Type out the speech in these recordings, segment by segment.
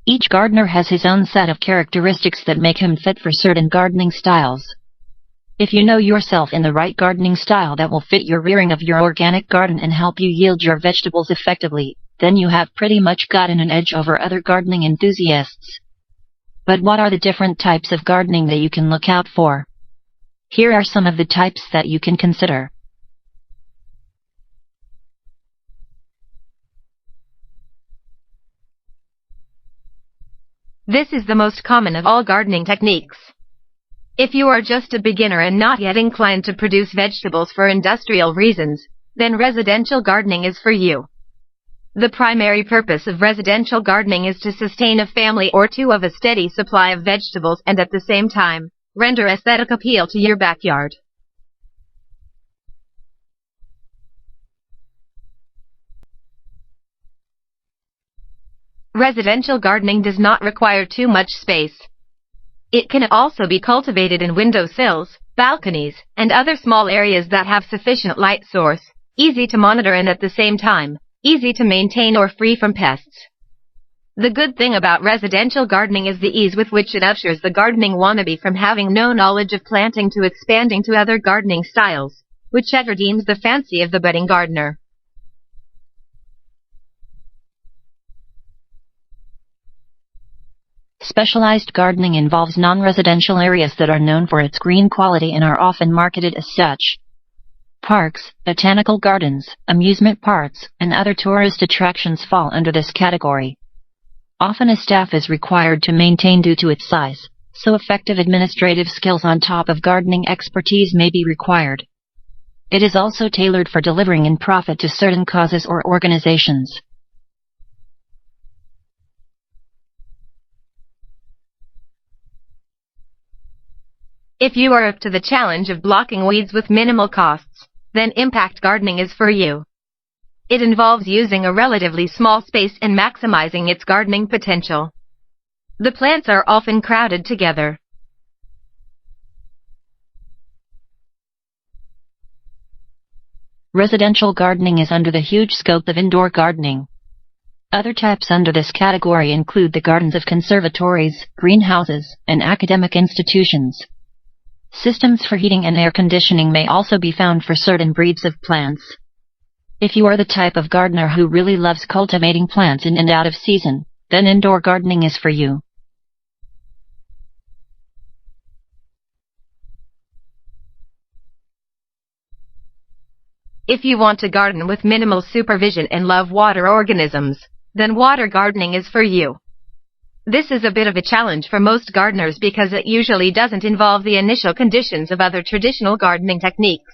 Each gardener has his own set of characteristics that make him fit for certain gardening styles. If you know yourself in the right gardening style that will fit your rearing of your organic garden and help you yield your vegetables effectively, then you have pretty much gotten an edge over other gardening enthusiasts. But what are the different types of gardening that you can look out for? Here are some of the types that you can consider. This is the most common of all gardening techniques. If you are just a beginner and not yet inclined to produce vegetables for industrial reasons, then residential gardening is for you. The primary purpose of residential gardening is to sustain a family or two of a steady supply of vegetables and at the same time, render aesthetic appeal to your backyard. Residential gardening does not require too much space. It can also be cultivated in windowsills, balconies, and other small areas that have sufficient light source, easy to monitor and at the same time, easy to maintain or free from pests. The good thing about residential gardening is the ease with which it ushers the gardening wannabe from having no knowledge of planting to expanding to other gardening styles, whichever deems the fancy of the budding gardener. Specialized gardening involves non-residential areas that are known for its green quality and are often marketed as such. Parks, botanical gardens, amusement parks, and other tourist attractions fall under this category. Often a staff is required to maintain due to its size, so effective administrative skills on top of gardening expertise may be required. It is also tailored for delivering in profit to certain causes or organizations. If you are up to the challenge of blocking weeds with minimal costs, then impact gardening is for you. It involves using a relatively small space and maximizing its gardening potential. The plants are often crowded together. Residential gardening is under the huge scope of indoor gardening. Other types under this category include the gardens of conservatories, greenhouses, and academic institutions. Systems for heating and air conditioning may also be found for certain breeds of plants. If you are the type of gardener who really loves cultivating plants in and out of season, then indoor gardening is for you. If you want to garden with minimal supervision and love water organisms, then water gardening is for you. This is a bit of a challenge for most gardeners because it usually doesn't involve the initial conditions of other traditional gardening techniques.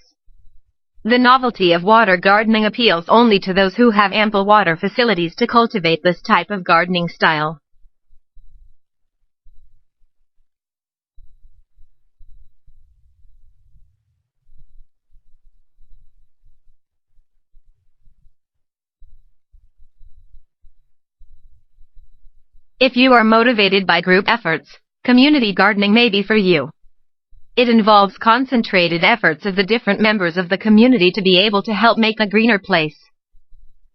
The novelty of water gardening appeals only to those who have ample water facilities to cultivate this type of gardening style. If you are motivated by group efforts, community gardening may be for you. It involves concentrated efforts of the different members of the community to be able to help make a greener place.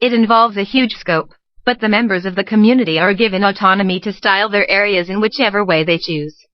It involves a huge scope, but the members of the community are given autonomy to style their areas in whichever way they choose.